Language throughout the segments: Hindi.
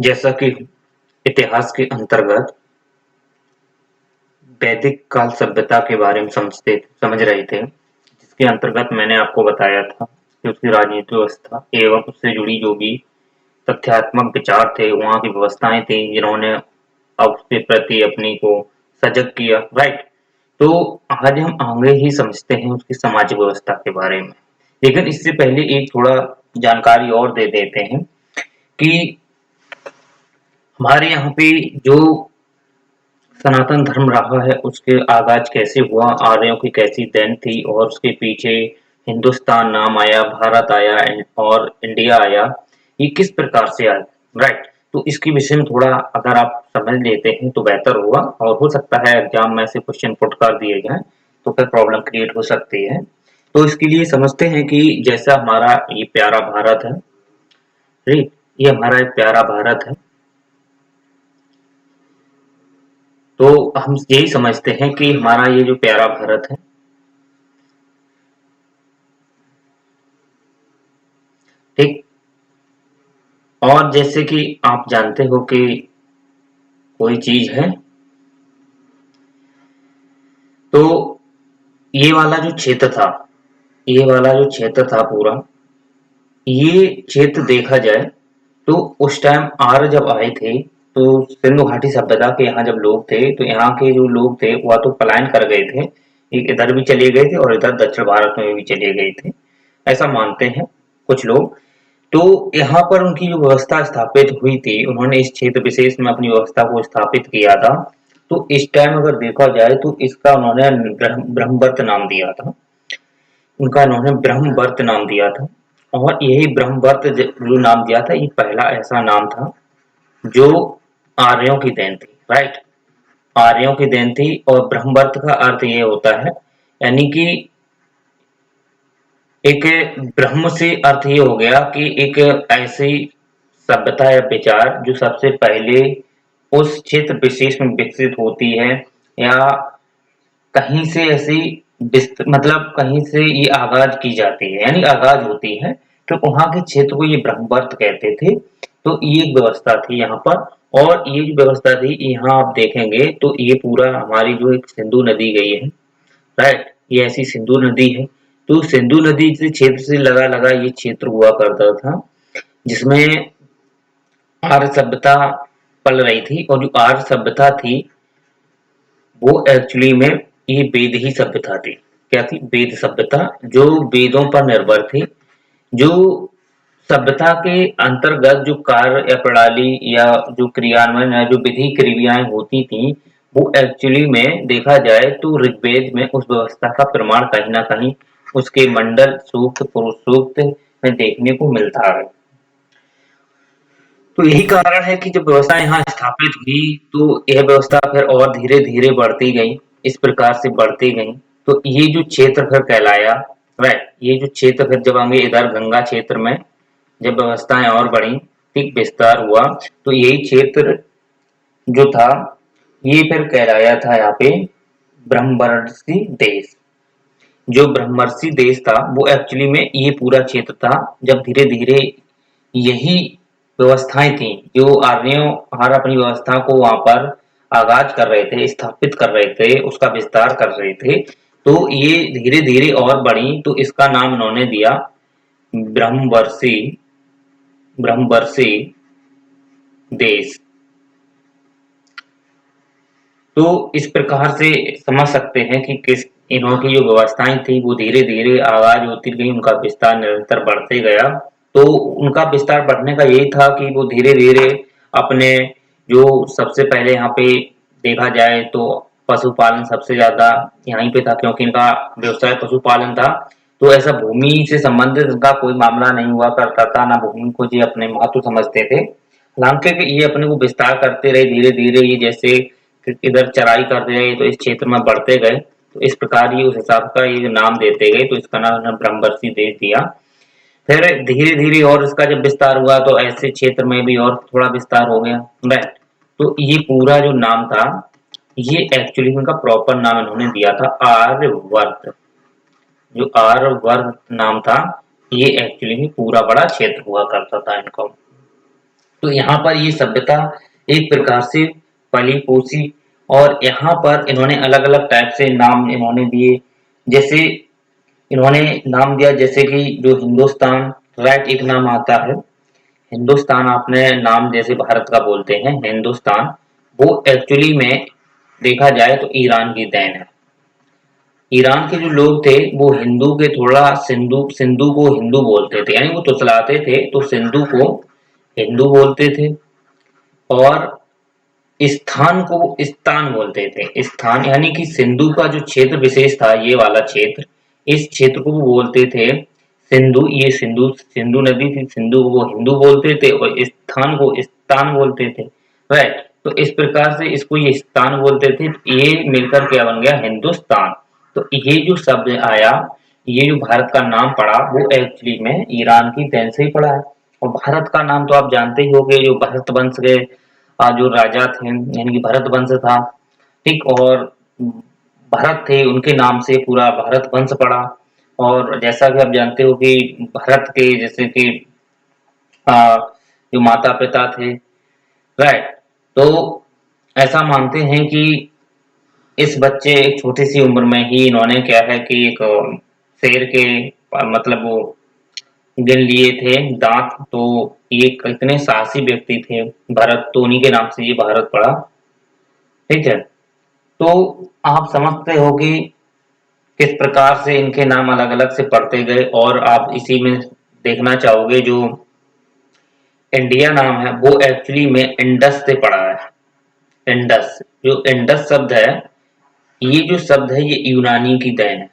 जैसा कि इतिहास के अंतर्गत वैदिक काल सभ्यता के बारे में समझ रहे थे, जिसके अंतर्गत मैंने आपको बताया था कि उसकी राजनीतिक व्यवस्था एवं उससे जुड़ी जो भी तथ्यात्मक विचार थे, वहाँ की व्यवस्थाएं थी, जिन्होंने अब उसके प्रति अपनी को सजग किया, राइट। तो आज हम आगे ही समझते हैं उसकी सामाजिक व्यवस्था के बारे में। लेकिन इससे पहले एक थोड़ा जानकारी और दे देते हैं कि हमारे यहाँ पे जो सनातन धर्म रहा है उसके आगाज कैसे हुआ, आर्यों की कैसी देन थी और उसके पीछे हिंदुस्तान नाम आया, भारत आया और इंडिया आया, ये किस प्रकार से आया, राइट। तो इसके विषय में थोड़ा अगर आप समझ लेते हैं तो बेहतर होगा, और हो सकता है एग्जाम में से क्वेश्चन पुट कर दिए जाए तो फिर प्रॉब्लम क्रिएट हो सकती है। तो इसके लिए समझते हैं कि जैसा हमारा ये प्यारा भारत है, राइट, ये हमारा एक प्यारा भारत है। तो हम यही समझते हैं कि हमारा ये जो प्यारा भारत है, ठीक। और जैसे कि आप जानते हो कि कोई चीज है, तो ये वाला जो क्षेत्र था, ये वाला जो क्षेत्र था पूरा, ये क्षेत्र देखा जाए तो उस टाइम आर्य जब आए थे, तो सिंधु घाटी सभ्यता के यहाँ जब लोग थे, तो यहाँ के जो लोग थे वह तो पलायन कर गए थे, एक इधर भी चले गए थे और इधर दक्षिण भारत में भी चले गए थे, ऐसा मानते हैं कुछ लोग। तो यहाँ पर उनकी जो व्यवस्था स्थापित हुई थी, उन्होंने इस क्षेत्र विशेष में अपनी व्यवस्था को स्थापित किया था। तो इस टाइम अगर देखा जाए तो इसका उन्होंने ब्रह्मवर्त नाम दिया था, उनका उन्होंने ब्रह्मवर्त नाम दिया था। और यही ब्रह्मवर्त जो नाम दिया था, ये पहला ऐसा नाम था जो आर्यों की देन थी, राइट। आर्यों की देन थी, और ब्रह्मवर्त का अर्थ ये होता है, यानी कि एक ब्रह्म से अर्थ ये हो गया कि एक ऐसी सभ्यता या विचार जो सबसे पहले उस क्षेत्र विशेष में विकसित होती है, या कहीं से ऐसी मतलब कहीं से ये आगाज की जाती है, यानी आगाज होती है, तो वहां के क्षेत्र को ये ब्रह्मवर्त कहते थे। तो ये एक व्यवस्था थी यहाँ पर। और ये जो व्यवस्था थी, यहाँ आप देखेंगे तो ये पूरा हमारी जो एक सिंधु नदी गई है, राइट, ये ऐसी सिंधु नदी है। तो सिंधु नदी के क्षेत्र से लगा लगा ये क्षेत्र हुआ करता था, जिसमें आर्य सभ्यता पल रही थी। और जो आर्य सभ्यता थी वो एक्चुअली में ये वेद ही सभ्यता थी। क्या थी? वेद सभ्यता, जो वेदों पर निर्भर थी। जो सभ्यता के अंतर्गत जो कार्य या प्रणाली या जो क्रियान्वयन या जो विधि क्रियाएं होती थी, वो एक्चुअली में देखा जाए तो ऋग्वेद में उस व्यवस्था का प्रमाण कहीं ना कहीं उसके मंडल सूक्त, पुरुष सूक्त में देखने को मिलता है। तो यही कारण है कि जब व्यवस्था यहाँ स्थापित हुई, तो यह व्यवस्था फिर और धीरे धीरे बढ़ती गई, इस प्रकार से बढ़ती गई। तो ये जो क्षेत्र फिर कहलाया, राइट, ये जो क्षेत्र फिर जब हमें इधर गंगा क्षेत्र में जब व्यवस्थाएं और बढ़ी, ठीक, विस्तार हुआ, तो यही क्षेत्र जो था ये फिर कहलाया था यहाँ पे ब्रह्मवर्षी देश। जो ब्रह्मर्षि देश था वो एक्चुअली में ये पूरा क्षेत्र था। जब धीरे धीरे यही व्यवस्थाएं थी जो आर्यों हर अपनी व्यवस्था को वहां पर आगाज कर रहे थे, स्थापित कर रहे थे, उसका विस्तार कर रहे थे, तो ये धीरे धीरे और बढ़ी, तो इसका नाम उन्होंने दिया ब्रह्मवर्षी, ब्रह्मवर्षी देश। तो इस प्रकार से समझ सकते हैं कि किस इन्होंने जो व्यवस्थाएं थी वो धीरे धीरे आगाज होती गई, उनका विस्तार निरंतर बढ़ते गया। तो उनका विस्तार बढ़ने का यही था कि वो धीरे धीरे अपने जो सबसे पहले यहाँ पे देखा जाए तो पशुपालन सबसे ज्यादा यहीं पे था, क्योंकि इनका व्यवसाय पशुपालन था। तो ऐसा भूमि से संबंधित इनका कोई मामला नहीं हुआ करता था, ना भूमि को जी अपने महत्व समझते थे। हालांकि ये अपने को विस्तार करते रहे धीरे धीरे, ये जैसे इधर चराई करते गए तो इस क्षेत्र में बढ़ते गए, तो इस प्रकार ये उस हिसाब का ये जो नाम देते गए, तो इसका नाम उन्होंने ब्रह्मवर्षी देश दिया। फिर धीरे धीरे और इसका जब विस्तार हुआ तो ऐसे क्षेत्र में भी और थोड़ा विस्तार हो गया, राइट। तो ये पूरा जो नाम था, ये एक्चुअली उनका प्रॉपर नाम इन्होंने दिया था आर्यवर्त। जो आर्यवर्त नाम था, ये एक्चुअली में पूरा बड़ा क्षेत्र हुआ करता था इनका। तो यहाँ पर ये सभ्यता एक प्रकार से पली पोसी, और यहाँ पर इन्होंने अलग अलग टाइप से नाम इन्होंने दिए। जैसे इन्होंने नाम दिया, जैसे कि जो हिंदुस्तान, राइट, एक नाम आता है हिंदुस्तान। आपने नाम जैसे भारत का बोलते हैं हिंदुस्तान, वो एक्चुअली में देखा जाए तो ईरान की देन है। ईरान के जो लोग थे वो हिंदू के थोड़ा सिंधु सिंधु को हिंदू बोलते थे, यानी वो तुतलाते थे तो सिंधु को हिंदू बोलते थे, और स्थान को स्थान बोलते थे। स्थान यानी कि सिंधु का जो क्षेत्र विशेष था, ये वाला क्षेत्र, इस क्षेत्र को वो बोलते थे सिंधु। ये सिंधु सिंधु नदी थी, सिंधु को वो हिंदू बोलते थे और स्थान को स्थान बोलते थे, राइट। तो इस प्रकार से इसको ये स्थान बोलते थे, ये मिलकर क्या बन गया हिंदुस्तान। तो ये जो शब्द आया, ये जो भारत का नाम पड़ा, वो एक्चुअली में ईरान की देन से ही पड़ा है। और भारत का नाम तो आप जानते ही होंगे, जो भरत वंश के जो राजा थे, यानी कि भरत वंश था, ठीक, और भरत थे, उनके नाम से पूरा भारत वंश पड़ा। और जैसा कि आप जानते हो कि भरत के जैसे कि जो माता पिता थे, राइट, तो ऐसा मानते हैं कि इस बच्चे एक छोटी सी उम्र में ही इन्होंने क्या है कि एक शेर के मतलब वो गिन लिए थे दांत। तो ये कितने साहसी व्यक्ति थे भरत, तो उन्हीं के नाम से ये भारत पड़ा, ठीक है। तो आप समझते हो कि किस प्रकार से इनके नाम अलग अलग से पढ़ते गए, और आप इसी में देखना चाहोगे जो इंडिया नाम है वो एक्चुअली में इंडस से पड़ा है। इंडस, जो इंडस शब्द है, ये जो शब्द है ये यूनानी की देन है।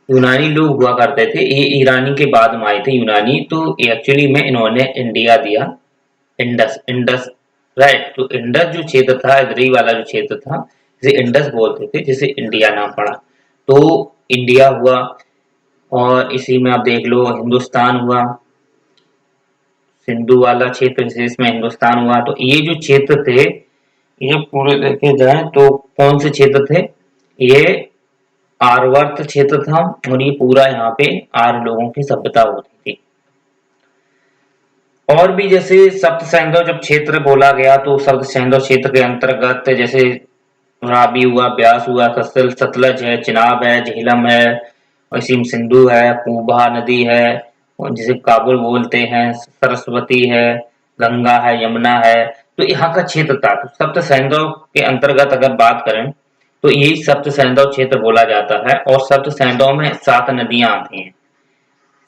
यूनानी लोग हुआ करते थे, ये ईरानी के बाद में आए थे यूनानी, तो एक्चुअली में इन्होंने इंडिया दिया इंडस, इंडस, राइट। तो इंडस जो क्षेत्र था, इधरी वाला जो क्षेत्र था, जिसे इंडस बोलते थे, जिसे इंडिया नाम पड़ा, तो इंडिया हुआ। और इसी में आप देख लो हिंदुस्तान हुआ, सिंधु वाला क्षेत्र जिसमें हिंदुस्तान हुआ। तो ये जो क्षेत्र थे, ये पूरे देखे जाए तो कौन से क्षेत्र थे, ये आर्यावर्त क्षेत्र था, और ये पूरा यहाँ पे आर्य लोगों की सभ्यता होती थी। और भी जैसे सप्त सैंधव जब क्षेत्र बोला गया, तो सप्त सैंधव क्षेत्र के अंतर्गत जैसे राबी हुआ, ब्यास हुआ, सतलज है, चिनाब है, झेलम है, इसी में सिंधु है, पूबा नदी है, और जिसे काबुल बोलते हैं, सरस्वती है, गंगा है, यमुना है। तो यहाँ का क्षेत्र था। तो सप्त सैंधव के अंतर्गत अगर बात करें तो यही सप्त सैंधव क्षेत्र बोला जाता है। और सप्त सैंधव में 7 नदियां आती हैं,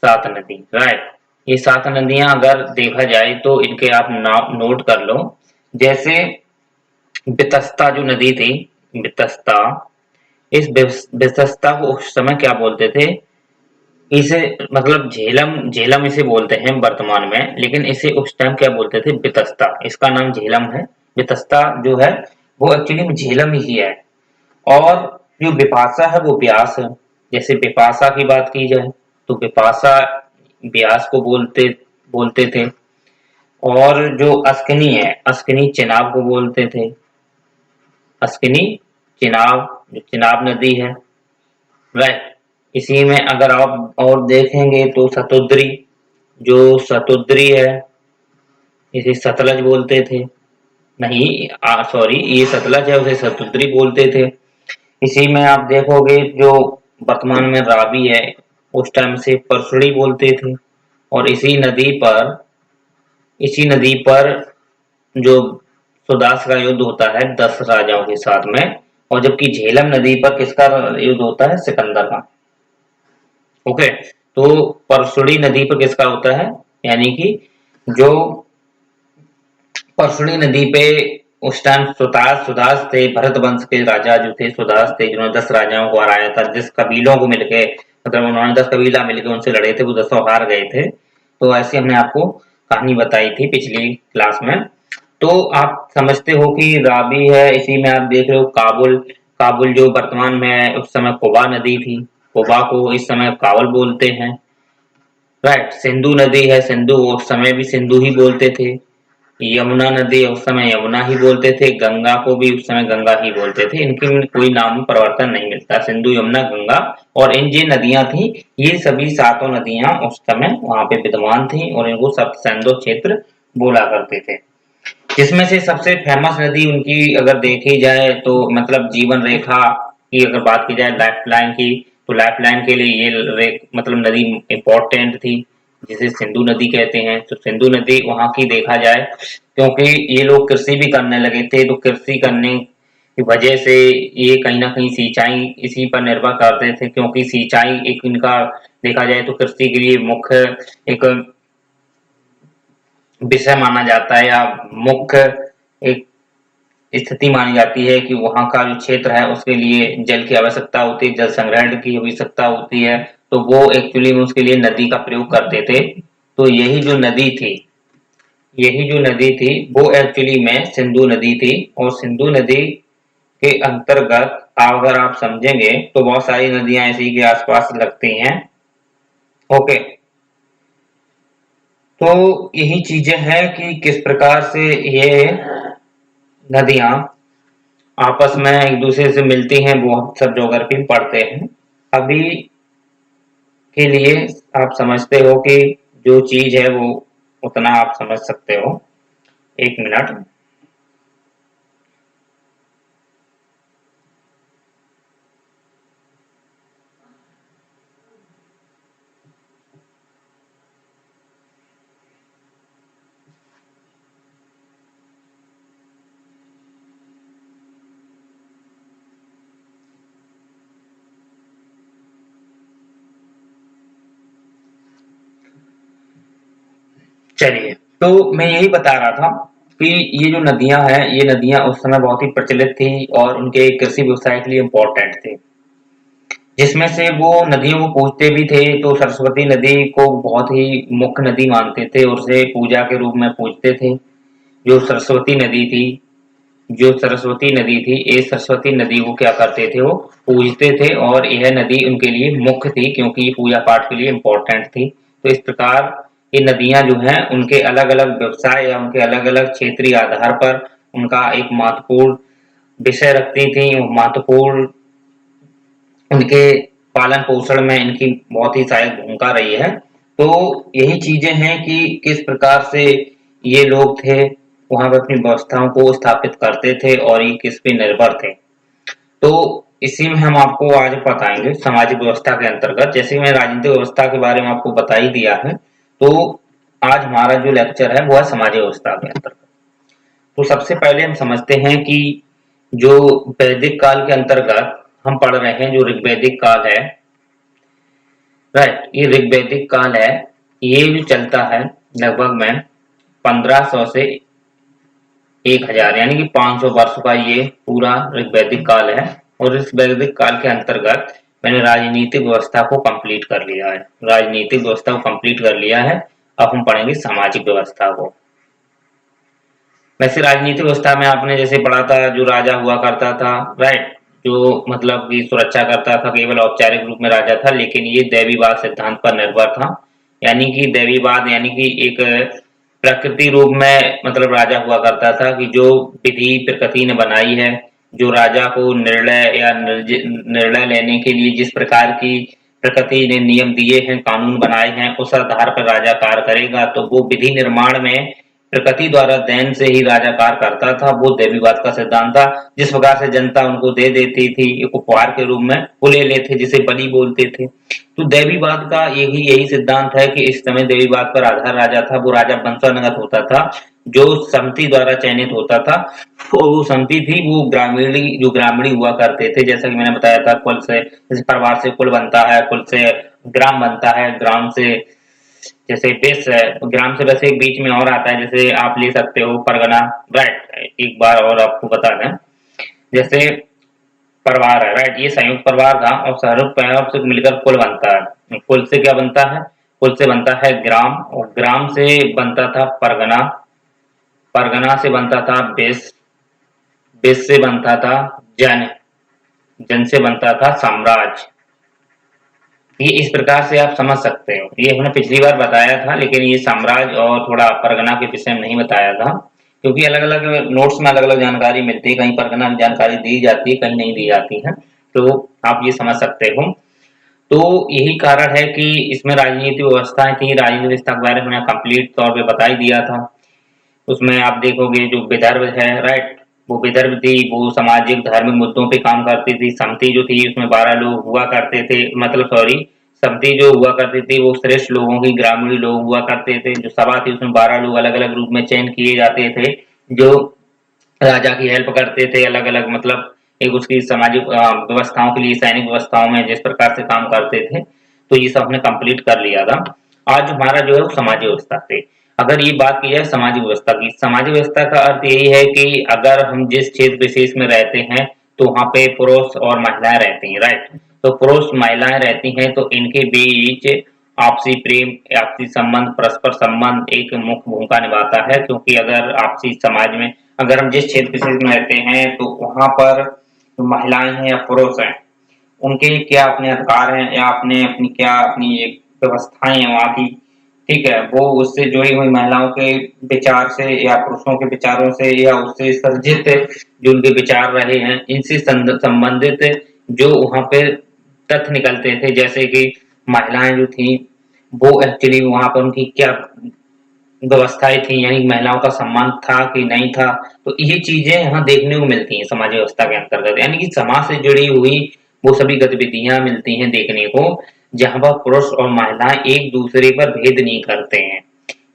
7 नदी, राइट। ये 7 नदियां अगर देखा जाए तो इनके आप नोट कर लो। जैसे बितस्ता जो नदी थी, बितस्ता, इस बितस्ता को उस समय क्या बोलते थे, इसे मतलब झेलम, झेलम इसे बोलते हैं वर्तमान में, लेकिन इसे उस टाइम क्या बोलते थे, बितस्ता। इसका नाम झेलम है। बितस्ता जो है वो एक्चुअली में झेलम ही है। और जो बिपाशा है वो ब्यास है। जैसे बिपाशा की बात की जाए तो बिपाशा ब्यास को बोलते बोलते थे। और जो अस्कनी है, अस्कनी चिनाब को बोलते थे। अस्कनी चिनाब, जो चिनाब नदी है, राइट। इसी में अगर आप और देखेंगे तो सतुद्री, जो सतुद्री है, इसे सतलज बोलते थे। नहीं, सॉरी, ये सतलज है, उसे सतुद्री बोलते थे। इसी में आप देखोगे जो वर्तमान में रावी है, उस टाइम से परसुड़ी बोलते थे। और इसी नदी पर जो सुदास का युद्ध होता है 10 राजाओं के साथ में, और जबकि झेलम नदी पर किसका युद्ध होता है, सिकंदर का। ओके, तो परसुड़ी नदी पर किसका होता है, यानी कि जो परसुड़ी नदी पे उस टाइम सुदास थे, भरत वंश के राजा जो थे सुदास थे, जिन्होंने 10 राजाओं को हराया था। 10 कबीलों को मिलके, मतलब उन्होंने 10 कबीला मिलके उनसे लड़े थे, वो 10 हार गए थे। तो ऐसे हमने आपको कहानी बताई थी पिछली क्लास में। तो आप समझते हो कि रावी है, इसी में आप देख रहे हो काबुल, काबुल जो वर्तमान में है, उस समय कुबा नदी थी, कुबा को इस समय काबुल बोलते हैं, राइट। सिंधु नदी है, सिंधु उस समय भी सिंधु ही बोलते थे। यमुना नदी उस समय यमुना ही बोलते थे, गंगा को भी उस समय गंगा ही बोलते थे। इनके में कोई नाम परिवर्तन नहीं मिलता, सिंधु, यमुना, गंगा। और इन जो नदियां थी, ये सभी 7 नदियां उस समय वहां पे विद्यमान थी, और इनको सप्त सैंधव क्षेत्र बोला करते थे। जिसमें से सबसे फेमस नदी उनकी अगर देखी जाए तो मतलब जीवन रेखा की अगर बात की जाए लाइफलाइन की, तो लाइफलाइन के लिए मतलब नदी इम्पोर्टेंट थी, जिसे सिंधु नदी कहते हैं। तो सिंधु नदी वहाँ की देखा जाए, क्योंकि ये लोग कृषि भी करने लगे थे, तो कृषि करने की वजह से ये कहीं ना कहीं सिंचाई इसी पर निर्भर करते थे, क्योंकि सिंचाई एक इनका देखा जाए तो कृषि के लिए मुख्य एक विषय माना जाता है, या मुख्य एक स्थिति मानी जाती है कि वहाँ का जो क्षेत्र है उसके लिए जल की आवश्यकता होती है, जल संग्रहण की आवश्यकता होती है। तो वो एक्चुअली में उसके लिए नदी का प्रयोग करते थे। तो यही जो नदी थी वो एक्चुअली में सिंधु नदी थी। और सिंधु नदी के अंतर्गत अगर आप समझेंगे तो बहुत सारी नदियां इसी के आसपास लगती हैं। ओके, तो यही चीजें हैं कि किस प्रकार से ये नदियां आपस में एक दूसरे से मिलती हैं, वो हम सब ज्योग्राफी में पढ़ते हैं। अभी के लिए आप समझते हो कि जो चीज है वो उतना आप समझ सकते हो। एक मिनट। चलिए, तो मैं यही बता रहा था कि ये जो नदियां हैं, ये नदियां उस समय बहुत ही प्रचलित थी और उनके कृषि व्यवसाय के लिए इम्पोर्टेंट थी। जिसमें से वो नदियों को पूजते भी थे, तो सरस्वती नदी को बहुत ही मुख्य नदी मानते थे और उसे पूजा के रूप में पूजते थे। जो सरस्वती नदी थी ये सरस्वती नदी को क्या करते थे, वो पूजते थे, और यह नदी उनके लिए मुख्य थी क्योंकि ये पूजा पाठ के लिए इम्पोर्टेंट थी। तो इस प्रकार ये नदियां जो हैं उनके अलग अलग व्यवसाय या उनके अलग अलग क्षेत्रीय आधार पर उनका एक महत्वपूर्ण विषय रखती थी, महत्वपूर्ण उनके पालन पोषण में इनकी बहुत ही सहायक भूमिका रही है। तो यही चीजें हैं कि किस प्रकार से ये लोग थे वहां पर अपनी व्यवस्थाओं को स्थापित करते थे और ये किस पे निर्भर थे। तो इसी में हम आपको आज बताएंगे सामाजिक व्यवस्था के अंतर्गत। जैसे मैं राजनीतिक व्यवस्था के बारे में आपको बता ही दिया है, तो आज हमारा जो लेक्चर है वो है सामाजिक व्यवस्था के अंतर्गत। तो सबसे पहले हम समझते हैं कि जो वैदिक काल के अंतर्गत हम पढ़ रहे हैं, जो ऋग्वैदिक काल है, राइट, ये ऋग्वैदिक काल है। ये जो चलता है लगभग में 1500 से 1000, यानी कि 500 वर्ष का ये पूरा ऋग्वैदिक काल है। और इस वैदिक काल के अंतर्गत मैंने राजनीतिक व्यवस्था को कंप्लीट कर लिया है। राजनीतिक व्यवस्था को कंप्लीट कर लिया है। अब हम पढ़ेंगे सामाजिक व्यवस्था को। वैसे राजनीतिक व्यवस्था में आपने जैसे पढ़ा था, जो राजा हुआ करता था, राइट, जो मतलब की सुरक्षा करता था, केवल औपचारिक रूप में राजा था, लेकिन ये दैवीवाद सिद्धांत पर निर्भर था। यानी कि दैवीवाद यानी कि एक प्रकृति रूप में मतलब राजा हुआ करता था कि जो विधि प्रकृति ने बनाई है, जो राजा को निर्णय लेने के लिए जिस प्रकार की प्रकृति ने नियम दिए हैं, कानून बनाए हैं, उस आधार पर राजा कार्य करेगा। तो वो विधि निर्माण में प्रकृति द्वारा देन से ही राजा कार्य करता था। वो दैवीवाद का सिद्धांत था। जिस प्रकार से जनता उनको दे देती थी एक उपहार के रूप में, वो ले लेते, जिसे बलि बोलते थे। तो दैवीवाद का यही सिद्धांत है कि इस समय दैवीवाद पर आधार राजा था, वो राजा वंशानुगत होता था, जो समिति द्वारा चयनित होता था। और वो समिति थी, वो ग्रामीणी हुआ करते थे। जैसा कि मैंने बताया था, कुल से जैसे परिवार से कुल बनता है, कुल से ग्राम बनता है, ग्राम से जैसे देश है, ग्राम से वैसे एक बीच में और आता है, जैसे आप ले सकते हो परगना, राइट। एक बार और आपको बता दें, जैसे परिवार है, राइट, ये संयुक्त परिवार था और संयुक्त परिवार से मिलकर कुल बनता है। कुल से क्या बनता है? कुल से बनता है ग्राम, और ग्राम से बनता था परगना, परगना से बनता था देश, देश से बनता था जन, जन से बनता था साम्राज्य। ये इस प्रकार से आप समझ सकते हो। ये हमने पिछली बार बताया था, लेकिन ये साम्राज्य और थोड़ा परगना के विषय में नहीं बताया था, क्योंकि अलग अलग नोट्स में अलग अलग जानकारी मिलती है, कहीं परगना की जानकारी दी जाती है, कहीं नहीं दी जाती है। तो आप ये समझ सकते हो। तो यही कारण है कि इसमें राजनीतिक व्यवस्थाएं थी। राजनीतिक व्यवस्था के बारे में मैंने कंप्लीट तौर पे बता ही दिया था। उसमें आप देखोगे जो विदर्भ है, राइट, वो विदर्भ थी, वो सामाजिक धार्मिक मुद्दों पे काम करती थी। समती जो थी उसमें 12 लोग हुआ करते थे, मतलब सॉरी, समती जो हुआ करती थी वो श्रेष्ठ लोगों की, ग्रामीण लोग हुआ करते थे। जो सभा थी उसमें 12 लोग अलग अलग रूप में चयन किए जाते थे, जो राजा की हेल्प करते थे अलग अलग, मतलब एक उसकी सामाजिक व्यवस्थाओं के लिए, सैनिक व्यवस्थाओं में जिस प्रकार से काम करते थे। तो ये सब हमने कंप्लीट कर लिया था। आज हमारा जो है वो समाजीय व्यवस्था थे। अगर ये बात की जाए सामाजिक व्यवस्था की, सामाजिक व्यवस्था का अर्थ यही है कि अगर हम जिस क्षेत्र विशेष में रहते हैं तो वहाँ पे पुरुष और महिलाएं रहती हैं, राइट। तो पुरुष महिलाएं रहती हैं तो इनके बीच आपसी प्रेम, आपसी संबंध, परस्पर संबंध एक मुख्य भूमिका निभाता है। क्योंकि अगर आपसी समाज में, अगर हम जिस क्षेत्र विशेष में रहते हैं तो वहाँ पर जो महिलाएं हैं या पुरुष हैं, उनके क्या अपने अधिकार हैं या अपने अपनी क्या अपनी एक व्यवस्थाएं हैं वहाँ की, ठीक है, वो उससे जुड़ी हुई महिलाओं के विचार से या पुरुषों के विचारों से या उससे सर्जित जो उनके विचार रहे हैं, इनसे संबंधित जो वहाँ पे तथ्य निकलते थे। जैसे कि महिलाएं जो थी वो एक्चुअली वहाँ पर उनकी क्या व्यवस्थाएं थी, यानी महिलाओं का सम्मान था कि नहीं था। तो ये चीजें यहाँ देखने को मिलती हैं समाज व्यवस्था के अंतर्गत, यानी कि समाज से जुड़ी हुई वो सभी गतिविधियां मिलती हैं देखने को, जहाँ पर पुरुष और महिलाएं एक दूसरे पर भेद नहीं करते हैं।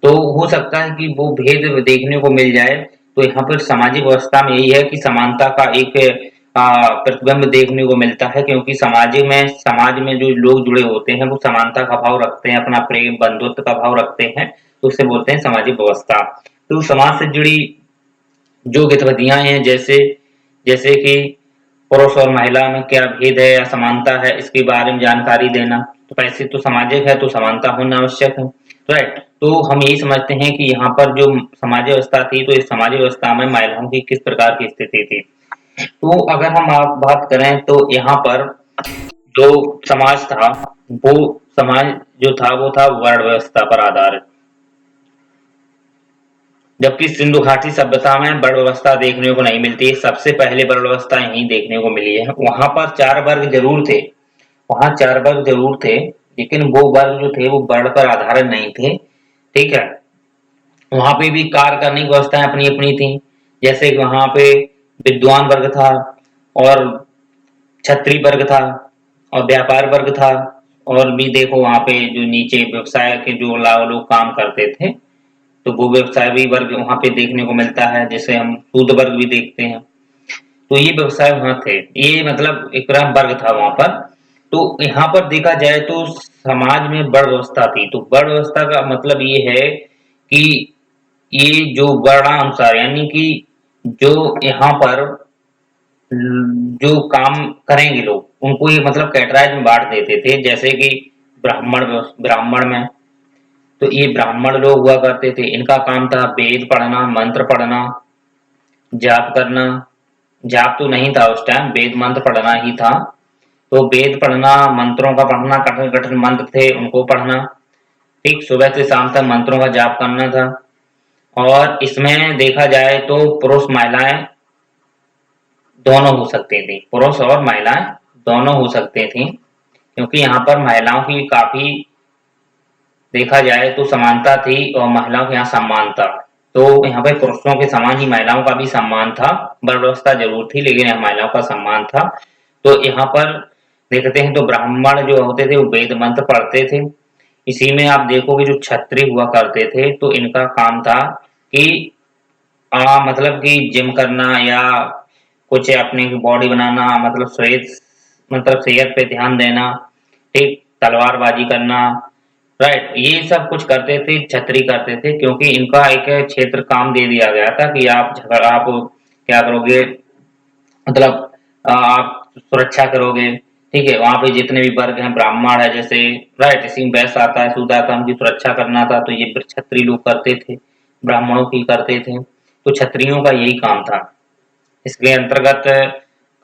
तो हो सकता है कि वो भेद देखने को मिल जाए। तो यहाँ पर सामाजिक व्यवस्था में यही है कि समानता का एक प्रतिबिंब देखने को मिलता है। क्योंकि समाज में जो लोग जुड़े होते हैं वो समानता का भाव रखते हैं, अपना प्रेम बंधुत्व का भाव रखते हैं, तो उसे बोलते हैं सामाजिक व्यवस्था। तो समाज से जुड़ी जो गतिविधियां हैं, जैसे जैसे कि पुरुष और महिला में क्या भेद है या समानता है, इसके बारे में जानकारी देना। तो ऐसे तो सामाजिक है तो समानता होना आवश्यक है, राइट। तो हम यही समझते हैं कि यहाँ पर जो समाज व्यवस्था थी, तो इस समाज व्यवस्था में महिलाओं की किस प्रकार की स्थिति थी। तो अगर हम आप बात करें तो यहाँ पर जो समाज था, वो समाज जो था वो था वर्ण व्यवस्था पर आधारित। जबकि सिंधु घाटी सभ्यता में वर्ण व्यवस्था देखने को नहीं मिलती है। सबसे पहले वर्ण व्यवस्था यहीं देखने को मिली है। वहां पर 4 वर्ग जरूर थे, वहां 4 वर्ग जरूर थे, लेकिन वो वर्ग जो थे वो वर्ण पर आधारित नहीं थे, ठीक है। वहां पे भी कार्य करने की व्यवस्थाएं अपनी अपनी थी। जैसे कि वहां पे विद्वान वर्ग था, और क्षत्रिय वर्ग था, और व्यापार वर्ग था। और भी देखो वहां पे जो नीचे व्यवसाय के जो लोग काम करते थे, तो वो व्यवसाय भी वर्ग वहां पे देखने को मिलता है, जैसे हम शूद्र वर्ग भी देखते हैं। तो ये व्यवसाय वहां थे, ये मतलब एक तरह वर्ग था वहां पर। तो यहाँ पर देखा जाए तो समाज में वर्ण व्यवस्था थी। तो वर्ण व्यवस्था का मतलब ये है कि ये जो वर्णानुसार, यानी कि जो यहाँ पर जो काम करेंगे लोग उनको ये मतलब कैटेगराइज में बांट देते थे। जैसे कि ब्राह्मण, ब्राह्मण में तो ये ब्राह्मण लोग हुआ करते थे, इनका काम था वेद पढ़ना, मंत्र पढ़ना, जाप करना। जाप तो नहीं था उस टाइम, वेद मंत्र पढ़ना ही था। तो वेद पढ़ना, मंत्रों का पढ़ना, कठिन कठिन मंत्र थे उनको पढ़ना, ठीक, सुबह से शाम तक मंत्रों का जाप करना था। और इसमें देखा जाए तो पुरुष महिलाएं दोनों हो सकते थे, पुरुष और महिलाएं दोनों हो सकते थे। क्योंकि यहाँ पर महिलाओं की काफी देखा जाए तो समानता थी और महिलाओं के यहाँ सम्मान था। तो यहाँ पे पुरुषों के समान ही महिलाओं का भी सम्मान था। वर्ण व्यवस्था जरूर थी लेकिन यहाँ महिलाओं का सम्मान था। तो यहाँ पर देखते हैं तो ब्राह्मण जो होते थे वो वेद मंत्र पढ़ते थे। इसी में आप देखोगे जो क्षत्रिय हुआ करते थे तो इनका काम था कि मतलब कि जिम करना या कुछ अपने बॉडी बनाना, मतलब सेहत पे ध्यान देना, ठीक, तलवारबाजी करना, राइट, ये सब कुछ करते थे, छतरी करते थे। क्योंकि इनका एक क्षेत्र काम दे दिया गया था कि आप क्या करोगे, मतलब आप सुरक्षा करोगे, ठीक है। वहां पे जितने भी वर्ग हैं, ब्राह्मण है जैसे, राइट, इसी में बैस आता है, सूद आता है, उनकी सुरक्षा करना था। तो ये क्षत्रिय लोग करते थे, ब्राह्मणों की करते थे। तो क्षत्रियों का यही काम था। इसके अंतर्गत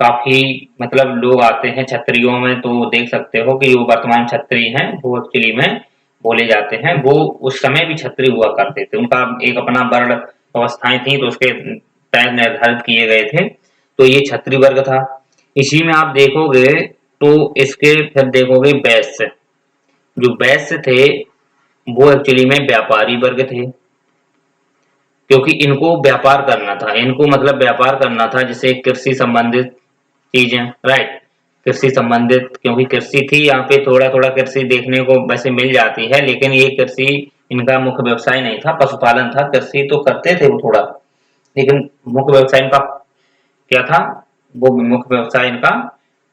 काफी मतलब लोग आते हैं क्षत्रियों में, तो देख सकते हो कि वो वर्तमान क्षत्रिय हैं, वो एक्चुअली में बोले जाते हैं। वो उस समय भी क्षत्रिय हुआ करते थे, उनका एक अपना वर्ण व्यवस्थाएं थी, तो उसके तय निर्धारित किए गए थे। तो ये क्षत्रिय वर्ग था। इसी में आप देखोगे तो इसके फिर देखोगे वैश्य। जो वैश्य थे वो एक्चुअली में व्यापारी वर्ग थे। क्योंकि इनको व्यापार करना था, इनको मतलब व्यापार करना था, जैसे कृषि संबंधित चीजें, राइट। कृषि संबंधित, क्योंकि कृषि थी यहाँ पे, थोड़ा थोड़ा कृषि देखने को वैसे मिल जाती है, लेकिन ये कृषि इनका मुख्य व्यवसाय नहीं था, पशुपालन था। कृषि तो करते थे वो थोड़ा, लेकिन मुख्य व्यवसाय इनका क्या था? वो मुख्य व्यवसाय इनका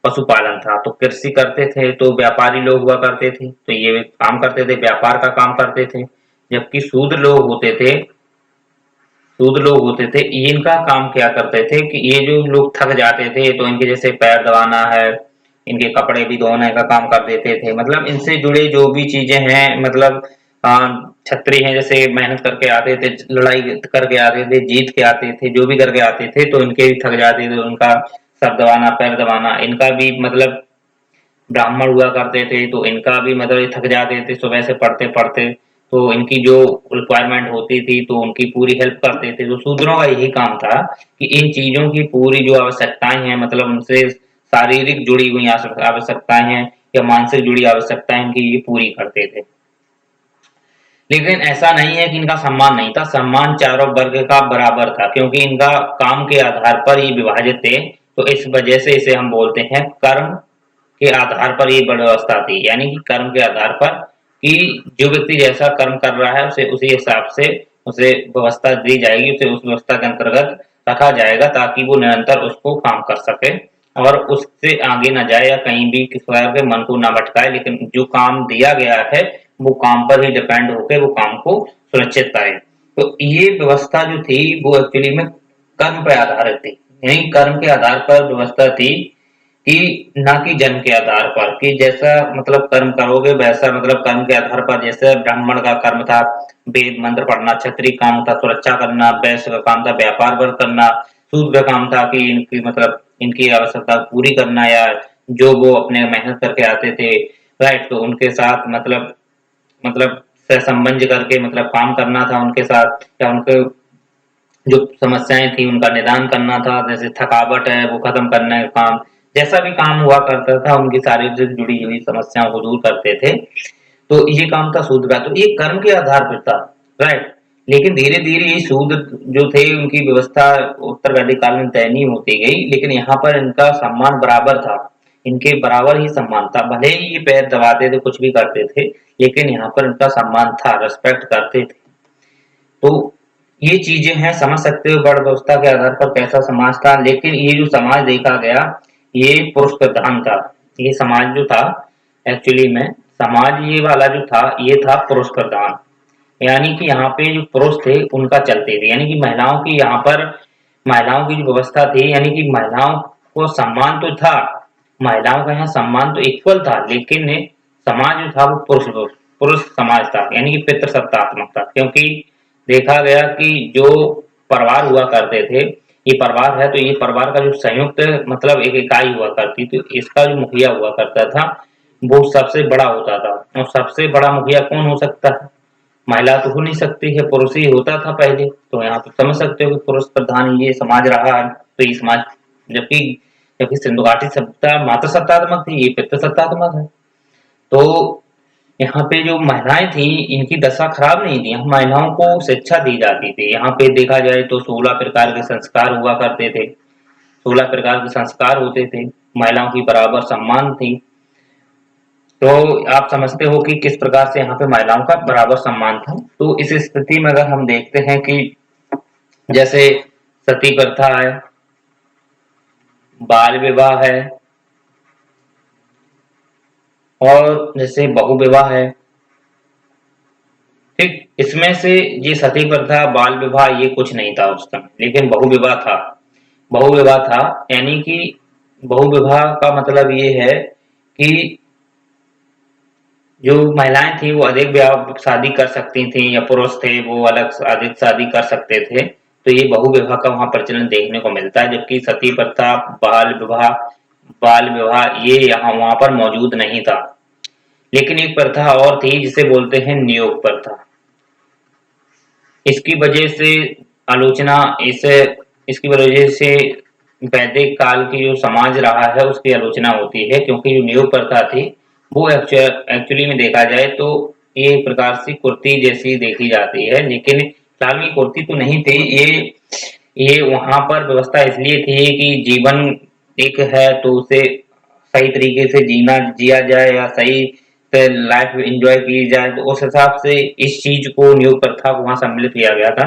पशुपालन था। तो कृषि करते थे, तो व्यापारी लोग हुआ करते थे, तो ये काम करते थे, व्यापार का काम करते थे। जबकि शूद्र लोग होते थे, सूद लोग होते थे, इनका काम क्या करते थे कि ये जो लोग थक जाते थे, तो इनके जैसे पैर दबाना है, इनके कपड़े भी धोने का काम कर देते थे। मतलब इनसे जुड़े जो भी चीजें हैं, मतलब अ, छत्री हैं, जैसे मेहनत करके आते थे, लड़ाई करके आते थे, जीत के आते थे, जो भी करके आते थे, तो इनके भी थक जाते थे, उनका सर दबाना, पैर दबाना, इनका भी मतलब ब्राह्मण हुआ करते थे, तो इनका भी मतलब ये थक जाते थे सुबह से पढ़ते-पढ़ते, तो इनकी जो रिक्वायरमेंट होती थी, तो उनकी पूरी हेल्प करते थे। तो शूद्रों का यही काम था कि इन चीज़ों की पूरी जो आवश्यकताएँ हैं, मतलब उनसे शारीरिक जुड़ी हुई आवश्यकताएँ हैं या मानसिक जुड़ी आवश्यकताएँ, इनकी ये पूरी करते थे। लेकिन ऐसा नहीं है कि इनका सम्मान नहीं था, सम्मान चारों वर्ग का बराबर था, क्योंकि इनका काम के आधार पर ये विभाजित थे, तो इस वजह से इसे हम बोलते हैं कर्म के आधार पर ये व्यवस्था थी, यानी कि कर्म के आधार पर कि जो व्यक्ति जैसा कर्म कर रहा है उसे उसी हिसाब से उसे व्यवस्था दी जाएगी, उसे उस व्यवस्था के अंतर्गत रखा जाएगा, ताकि वो निरंतर उसको काम कर सके और उससे आगे ना जाए या कहीं भी किसी प्रकार के मन को ना भटकाए, लेकिन जो काम दिया गया है वो काम पर ही डिपेंड होकर वो काम को सुनिश्चित करे। तो ये व्यवस्था जो थी वो एक्चुअली में कर्म पर आधारित थी, यानी कर्म के आधार पर व्यवस्था थी कि ना कि जन्म के आधार पर, कि जैसा मतलब कर्म करोगे वैसा, मतलब कर्म के आधार पर, जैसे ब्राह्मण का कर्म था वेद मंत्र पढ़ना, क्षत्रिय काम था सुरक्षा करना, वैश्य का काम था व्यापार वर्ग करना, शूद्र का काम था कि इनकी मतलब इनकी आवश्यकता पूरी करना, या जो वो अपने मेहनत करके आते थे, राइट, तो उनके साथ मतलब सहसंबंध करके मतलब काम करना था उनके साथ, या उनके जो समस्याएं थी उनका निदान करना था, जैसे थकावट है वो खत्म करने का काम, जैसा भी काम हुआ करता था उनकी शारीरिक जुड़ी हुई समस्याओं को दूर करते थे। तो ये काम था शूद्र का, तो ये कर्म के आधार पर था, राइट। लेकिन धीरे धीरे ये शूद्र जो थे उनकी व्यवस्था उत्तर वैदिक काल में दयनीय होती गई, लेकिन यहाँ पर इनका सम्मान बराबर था, इनके बराबर ही सम्मान था, भले ही ये पैर दबाते थे कुछ भी करते थे, लेकिन यहाँ पर इनका सम्मान था, रेस्पेक्ट करते थे। तो ये चीजें हैं, समझ सकते हो वर्ण व्यवस्था के आधार पर कैसा समाज था। लेकिन ये जो समाज देखा गया ये पुरुष प्रधान था, ये समाज जो था एक्चुअली में, समाज ये वाला जो था ये था पुरुष प्रधान, यानी कि यहाँ पे जो पुरुष थे उनका चलते थे, यानी कि महिलाओं की यहाँ पर महिलाओं की जो व्यवस्था थी, यानी कि महिलाओं को सम्मान तो था, महिलाओं का यहाँ सम्मान तो इक्वल था, लेकिन समाज जो था वो पुरुष पुरुष समाज था, यानी कि पितृसत्तात्मक था। क्योंकि देखा गया कि जो परिवार हुआ करते थे, ये परिवार है तो ये परिवार का जो संयुक्त मतलब एक इकाई हुआ करती थी, इसका जो मुखिया हुआ करता था वो सबसे बड़ा होता था, और सबसे बड़ा मुखिया कौन हो सकता है? महिला तो हो नहीं सकती है, पुरुष ही होता था पहले। तो यहाँ पे समझ सकते हो कि पुरुष प्रधान ये समाज रहा है, तो ये समाज, जबकि जबकि सिंधु घाटी सभ्यता मातृ सत्तात्मक थी, ये पितृ सत्तात्मक है। तो यहाँ पे जो महिलाएं थी इनकी दशा खराब नहीं थी, यहाँ महिलाओं को शिक्षा दी जाती थी। यहाँ पे देखा जाए तो 16 प्रकार के संस्कार हुआ करते थे, 16 प्रकार के संस्कार होते थे, महिलाओं की बराबर सम्मान थी। तो आप समझते हो कि किस प्रकार से यहाँ पे महिलाओं का बराबर सम्मान था। तो इस स्थिति में अगर हम देखते हैं कि जैसे सती प्रथा है, बाल विवाह है, और जैसे बहु विवाह है, ठीक, इसमें से ये सती प्रथा, बाल विवाह ये कुछ नहीं था उस समय, लेकिन बहु विवाह था। बहु विवाह था, यानी कि बहु विवाह का मतलब ये है कि जो महिलाएं थी वो अधिक ब्याह शादी कर सकती थी, या पुरुष थे वो अलग अधिक शादी कर सकते थे, तो ये बहु विवाह का वहां प्रचलन देखने को मिलता है। जबकि सती प्रथा, बाल विवाह ये यहाँ वहां पर मौजूद नहीं था। लेकिन एक प्रथा और थी जिसे बोलते हैं नियोग प्रथा। इसकी वजह से आलोचना इसे इसकी वजह से वैदिक काल की जो समाज रहा है उसकी आलोचना होती है, क्योंकि जो नियोग प्रथा थी वो एक्चुअली में देखा जाए तो ये एक प्रकार से कुर्ती जैसी देखी जाती है, लेकिन लाल की कुर्ती तो नहीं थे, ये वहां पर व्यवस्था इसलिए थी कि जीवन एक है तो उसे सही तरीके से जिया जाए या सही से लाइफ एंजॉय की जाए, तो उस हिसाब से इस चीज को न्यू प्रथा को वहां सम्मिलित किया गया था।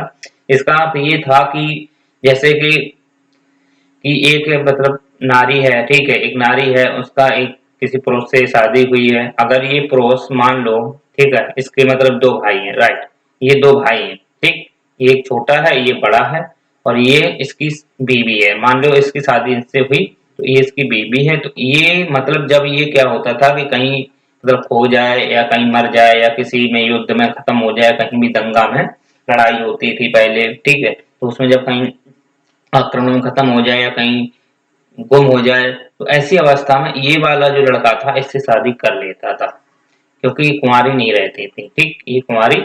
इसका अर्थ ये था कि जैसे कि एक मतलब नारी है, ठीक है, एक नारी है, उसका एक किसी पुरुष से शादी हुई है, अगर ये पुरुष मान लो, ठीक है, इसके मतलब दो भाई हैं, राइट, ये दो भाई हैं, ठीक, ये एक छोटा है, ये बड़ा है, और ये इसकी बीवी है, मान लो इसकी शादी इससे हुई, तो ये इसकी बीवी है, तो ये मतलब जब ये क्या होता था कि कहीं मतलब खो जाए या कहीं मर जाए या किसी में युद्ध में खत्म हो जाए, कहीं भी दंगा में लड़ाई होती थी पहले, ठीक है, तो उसमें जब कहीं आक्रमण खत्म हो जाए या कहीं गुम हो जाए, तो ऐसी अवस्था में ये वाला जो लड़का था इससे शादी कर लेता था, क्योंकि ये कुंवारी नहीं रहती थी, ठीक, ये कुंवारी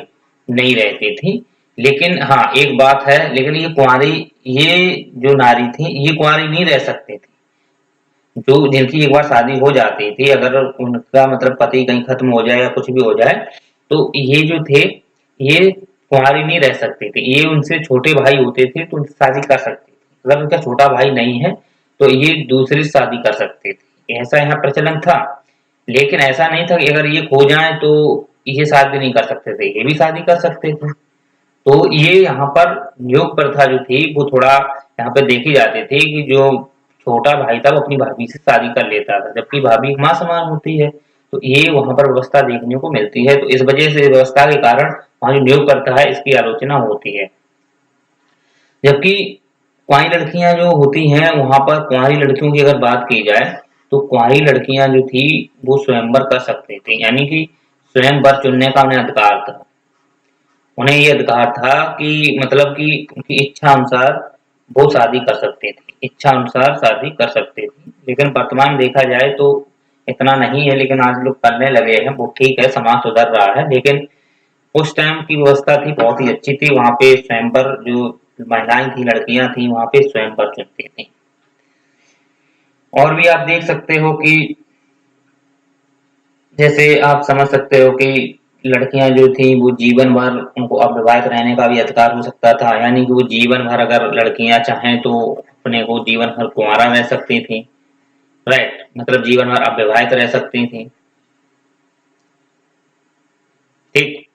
नहीं रहती थी। लेकिन हाँ, एक बात है, लेकिन ये जो नारी थी ये कुंवारी नहीं रह सकती थी, जो जिनकी एक बार शादी हो जाती थी, अगर उनका मतलब पति कहीं खत्म हो जाए या कुछ भी हो जाए, तो ये जो थे ये कुंवारी नहीं रह सकती थी, ये उनसे छोटे भाई होते थे तो उनसे शादी कर सकती थी, अगर उनका छोटा भाई नहीं है तो ये दूसरी शादी कर सकते थे, ऐसा यहाँ प्रचलन था। लेकिन ऐसा नहीं था कि अगर ये खो जाए तो ये शादी नहीं कर सकते थे, ये भी शादी कर सकते थे। तो ये यहाँ पर योग प्रथा जो थी वो थोड़ा यहाँ पे देखी जाती थी कि जो छोटा भाई था वो अपनी भाभी से शादी कर लेता था, जबकि भाभी माँ समान होती है, तो ये वहां पर व्यवस्था देखने को मिलती है, तो इस वजह से व्यवस्था के कारण वहाँ जो योग प्रथा है इसकी आलोचना होती है। जबकि कुंवारी लड़कियां जो होती हैं वहां पर कुंवारी लड़कियों की अगर बात की जाए, तो कुंवारी लड़कियां जो थी वो स्वयंवर कर सकती थी, यानी कि स्वयं वर चुनने का उन्हें अधिकार था। उन्हें ये अधिकार था कि मतलब कि उनकी इच्छा अनुसार वो शादी कर सकती थी, इच्छा अनुसार शादी कर सकती थी। लेकिन वर्तमान देखा जाए तो इतना नहीं है, लेकिन आज लोग करने लगे हैं, वो ठीक है, समाज सुधर रहा है, लेकिन उस टाइम की व्यवस्था थी बहुत ही अच्छी थी, वहाँ पे स्वयंवर जो महिलाएं थी, लड़कियां थी, वहाँ पे स्वयंवर चुनती थी। और भी आप देख सकते हो कि जैसे आप समझ सकते हो कि लड़कियां जो थी वो जीवन भर उनको अविवाहित रहने का भी अधिकार हो सकता था, यानी कि वो जीवन भर अगर लड़कियां चाहें तो अपने को जीवन भर कुंवारा रह सकती थी, राइट, मतलब जीवन भर अविवाहित रह सकती थी, ठीक,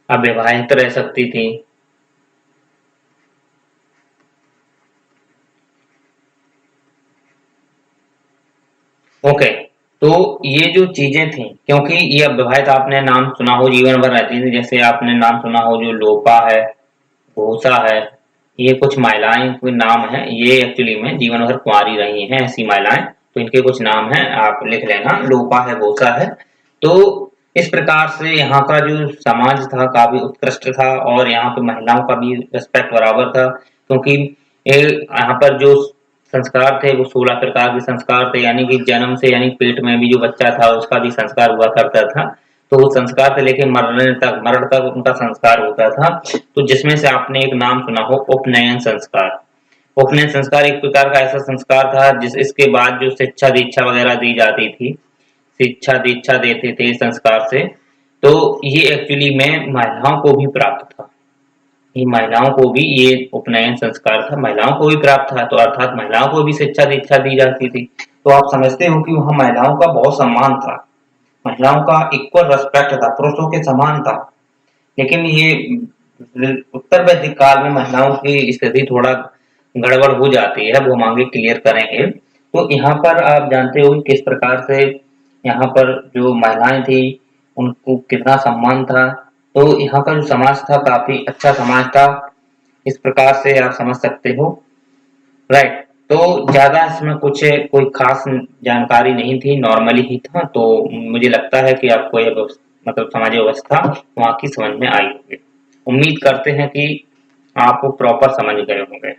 अविवाहित रह सकती थी। ओके, तो ये जो चीजें थी, क्योंकि ये अविवाहित आपने नाम सुना हो जीवन भर रहती थी, जैसे आपने नाम सुना हो जो लोपा है, घोषा है, ये कुछ महिलाएं के नाम हैं, ये एक्चुअली में जीवन भर कुंवारी रही हैं ऐसी महिलाएं, तो इनके कुछ नाम हैं, आप लिख लेना, लोपा है, घोषा है। तो इस प्रकार से यहाँ का जो समाज था काफी उत्कृष्ट था, और यहाँ पे महिलाओं का भी रिस्पेक्ट बराबर था, क्योंकि यहाँ पर जो संस्कार थे वो 16 प्रकार के संस्कार थे, यानी कि जन्म से, यानी पेट में भी जो बच्चा था उसका भी संस्कार हुआ करता था, तो वो संस्कार से लेके मरण तक उनका संस्कार होता था। तो जिसमें से आपने एक नाम सुना हो, उपनयन संस्कार। उपनयन संस्कार एक प्रकार का ऐसा संस्कार था जिस इसके बाद जो शिक्षा दीक्षा वगैरह दी जाती थी, शिक्षा दीक्षा देते थे संस्कार से, तो ये एक्चुअली में महिलाओं को भी प्राप्त था, ये महिलाओं को भी ये उपनयन संस्कार था, महिलाओं को भी प्राप्त था, तो अर्थात महिलाओं को भी शिक्षा दीक्षा दी जाती थी। तो आप समझते हो कि वहाँ महिलाओं का बहुत सम्मान था, महिलाओं का इक्वल रेस्पेक्ट था, पुरुषों के समान था। लेकिन ये उत्तर वैदिक काल में महिलाओं की स्थिति थोड़ा गड़बड़ हो जाती है, वो हम आगे क्लियर करेंगे। तो यहाँ पर आप जानते हो कि किस प्रकार से यहाँ पर जो महिलाएं थी उनको कितना सम्मान था, तो यहाँ का जो समाज था काफी अच्छा समाज था, इस प्रकार से आप समझ सकते हो, राइट। तो ज्यादा इसमें कुछ कोई खास जानकारी नहीं थी, नॉर्मली ही था, तो मुझे लगता है कि आपको ये मतलब सामाजिक व्यवस्था वहाँ की समझ में आई होगी। उम्मीद करते हैं कि आप प्रॉपर समझ गए होंगे।